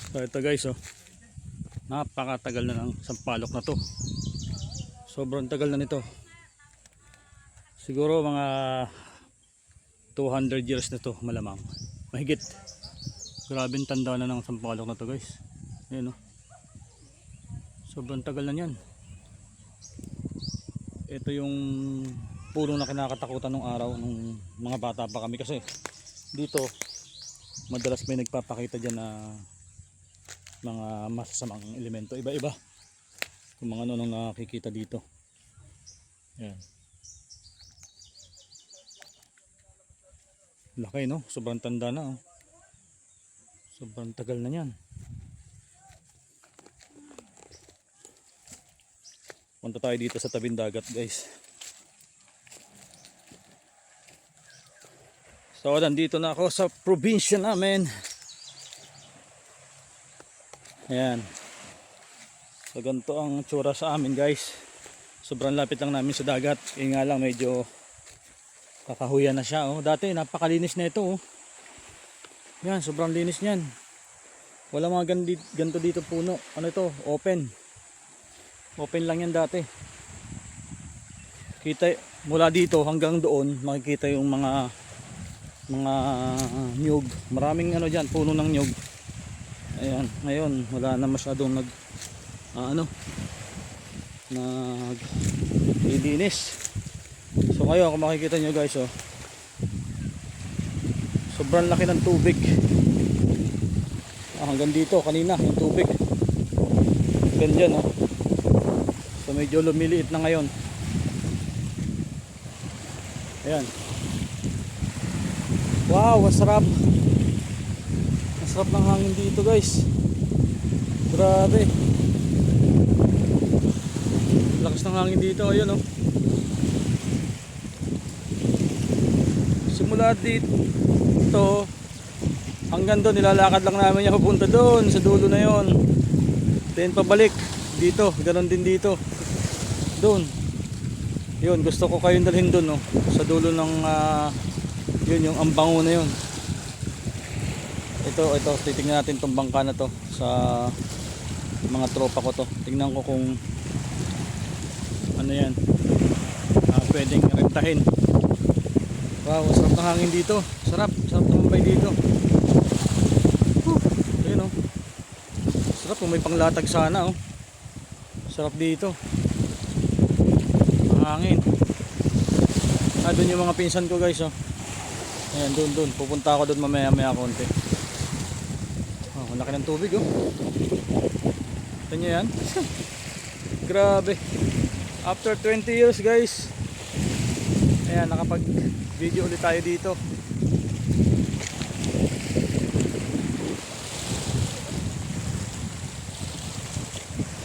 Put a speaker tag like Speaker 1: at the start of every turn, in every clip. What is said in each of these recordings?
Speaker 1: So ito guys, oh, napakatagal na ng sampalok na to. Sobrang tagal na nito. Siguro mga 200 years na to malamang. Mahigit. Grabing tanda na ng sampalok na to guys. Ayan, oh. Sobrang tagal na yan. Ito yung puno na kinakatakutan nung araw nung mga bata pa kami, kasi dito madalas may nagpapakita dyan na mga masasamang elemento, iba-iba kung mga ano nung nakikita dito. Ayan. Laki, no? Sobrang tanda na, oh. Sobrang tagal na yan. Punta tayo dito sa tabing dagat guys. So nandito na ako sa probinsya namin. Ayan. So ganito ang tsura sa amin guys. Sobrang lapit lang namin sa dagat. Kaya nga lang medyo kakahuyan na siya, oh. Dati napakalinis na ito, oh. Yan, sobrang linis niyan. Wala mga ganito dito puno. Ano ito? Open. Open lang yan dati. Kita mula dito hanggang doon makikita yung mga nyug. Maraming ano diyan, puno ng nyug. Ayan, ngayon wala na masyadong naglilinis. So ngayon kung makikita nyo guys, oh, sobrang laki ng tubig. Hanggang dito kanina yung tubig. Ganyan, oh. So medyo lumiliit na ngayon. Ayan. Wow, masarap. Masarap ng hangin dito guys. Grabe. Lakas ng hangin dito. Ayan, oh. Simula dito hanggang doon, nilalakad lang namin yung papunta doon sa dulo na yon. Then pabalik dito, ganoon din dito. Doon. Yun, gusto ko kayong dalhin doon, no, sa dulo ng yun, yung ambango na yun. Ito, titingnan natin tong bangka na to sa mga tropa ko to. Tingnan ko kung ano yan, pwedeng rentahin. Wow, sarap ng hangin dito. Sarap tumambay dito. Ayun, oh. Sarap kung may panglatag sana, oh. Sarap dito. Hangin. Doon yung mga pinsan ko guys, oh. Ayan, doon. Pupunta ako doon mamaya konti. Oh, laki ng tubig, oh. Ito nyo yan. Grabe. After 20 years guys. Ayan, nakapag video ulit tayo dito.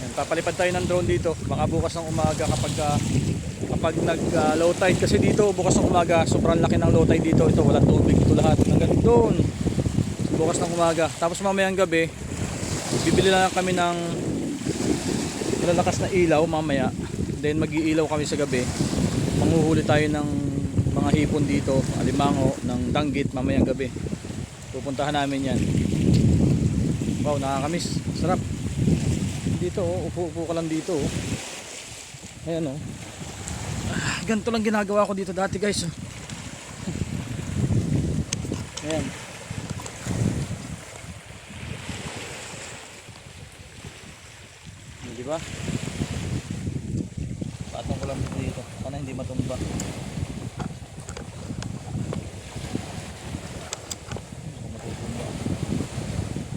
Speaker 1: Ayan, papalipad tayo ng drone dito. Baka bukas ng umaga kapag nag low tide, kasi dito bukas ng umaga sobrang laki ng low tide dito. Ito walang tubig, ito lahat hanggang doon bukas ng umaga. Tapos mamayang gabi bibili lang kami ng malalakas na ilaw mamaya, then mag-iilaw kami sa gabi. Manghuhuli tayo ng mga hipon dito, alimango, ng danggit mamayang gabi. Pupuntahan namin yan. Wow, nakakamiss, sarap dito, oh. Upo ka lang dito, oh. Ayan, oh. Ganito lang ginagawa ko dito dati guys. Ayan. Diba? Patong ko lang dito para hindi matumba.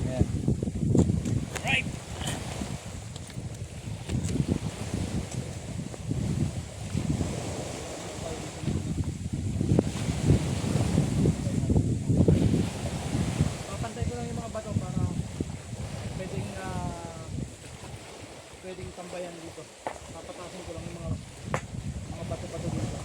Speaker 1: Ayan. Right. Pwedeng tambayan dito. Papatasin ko lang yung mga bato-bato dito.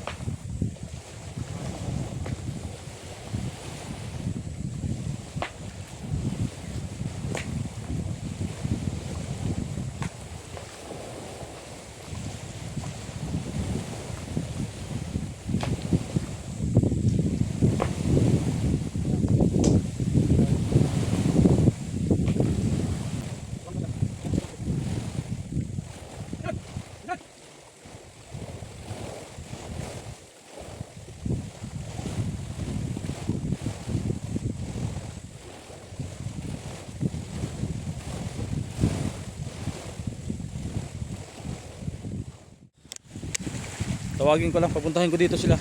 Speaker 1: Tawagin ko lang, papuntahin ko dito sila.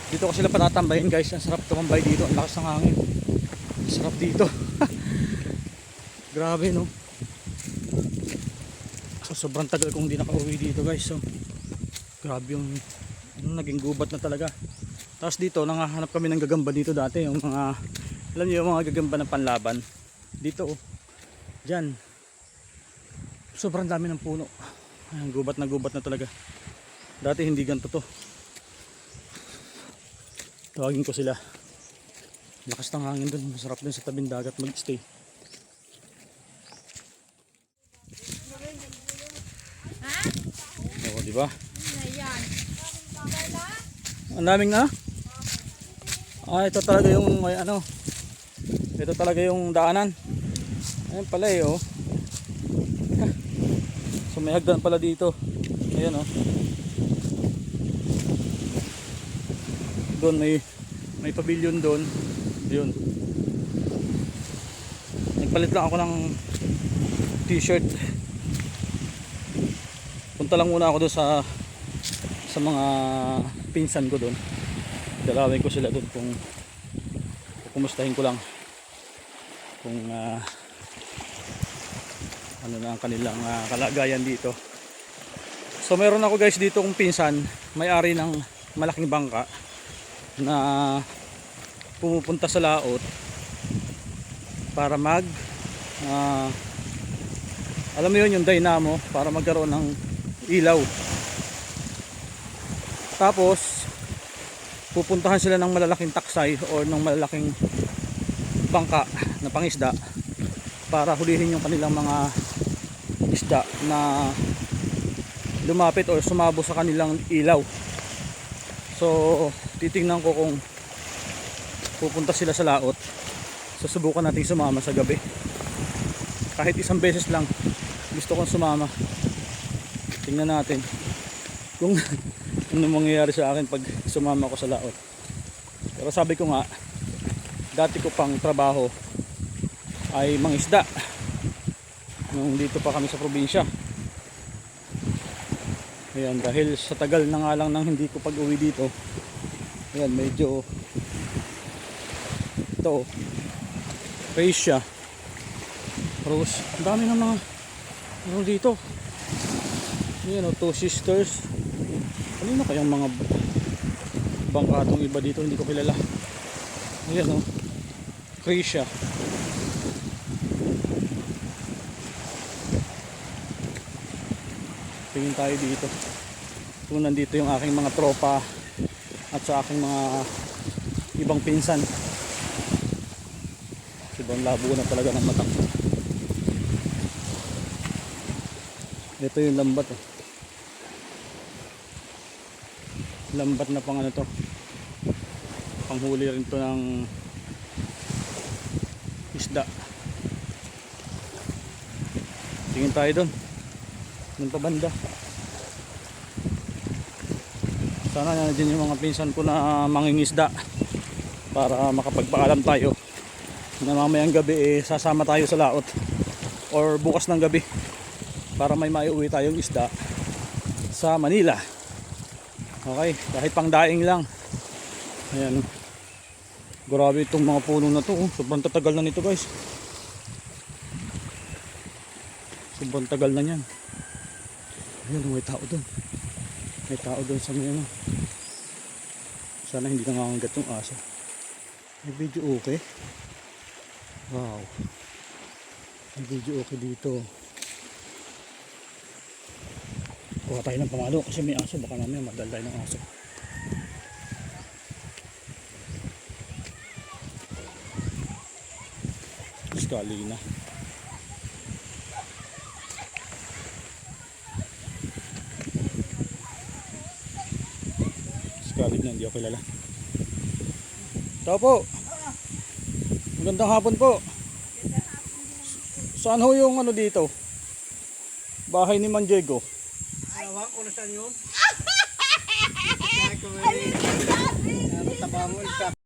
Speaker 1: Dito ko sila patatambayin guys. Ang sarap tumambay dito, ang lakas ng hangin. Ang sarap dito. Grabe no. So, sobrang tagal kong hindi nakauwi dito guys. So, grabe yung naging gubat na talaga. Tapos dito, nangahanap kami ng gagamba dito dati. Yung mga, alam niyo yung mga gagamba ng panlaban. Dito oh. Diyan. Sobrang dami ng puno. Ayan, gubat na talaga. Dati hindi ganito to. Tawagin ko sila. Lakas ng hangin dun. Masarap din sa tabing dagat mag-stay. Oo, di ba? Ang daming na? Ah, ito talaga yung may ano. Ito talaga yung daanan. Ayun pala eh, oh. So may hagdan pala dito. Ayan oh. Doon may pavilion doon. Yun. Nagpalit lang ako ng t-shirt. Punta lang muna ako doon sa mga pinsan ko doon. Dalawin ko sila doon kung kumustahin ko lang kung ano na ang kanilang kalagayan dito. So meron ako guys dito kung pinsan, may-ari ng malaking bangka na pumupunta sa laot para alam mo yun yung dynamo para magkaroon ng ilaw. Tapos pupuntahan sila ng malalaking taksay o ng malalaking bangka na pangisda para hulihin yung kanilang mga isda na lumapit o sumabo sa kanilang ilaw. So titingnan ko kung pupunta sila sa laot. Susubukan natin sumama sa gabi. Kahit isang beses lang gusto kong sumama. Tingnan natin kung ano mangyayari sa akin pag sumama ko sa laot. Pero sabi ko nga, dati ko pang trabaho ay mangisda nung dito pa kami sa probinsya. Ayan, dahil sa tagal na nga lang nang hindi ko pag-uwi dito, ayan, medyo ito face siya. Rose, ang dami ng mga ano dito. Ayan o, Two Sisters. Ano na kayang mga bangka itong iba dito, hindi ko kilala. Ayan o, Cresia. Tingin tayo dito. Kung nandito yung aking mga tropa at sa aking mga ibang pinsan. Ibang labo na talaga ng matang. Ito yung lambat eh. Lambat na pang ano to. Panghuli rin to ng isda. Tingin tayo doon. Doon pa banda. Sana nandiyan yung mga pinsan ko na mangingisda para makapagpaalam tayo na mamayang gabi sasama tayo sa laot or bukas ng gabi para may maiuwi tayong isda sa Manila. Okay, kahit pang daing lang. Ayan. Grabe itong mga puno na to. Sobrang tatagal na nito guys. Sobrang tagal na niyan. Ayan, may tao doon. May tao doon sa may ano. Sana hindi nangangagat yung aso. May video okay. Wow. May video okay dito. Kuha tayo ng pamalo kasi may aso. Baka mamaya madal tayo ng aso. Skalina. Skalina, hindi ako kilala. Tao po. Magandang hapon po. Saan ho yung ano dito? Bahay ni Man Diego.
Speaker 2: Ewan ko na saan yun. Kaya ko may tabangon ka.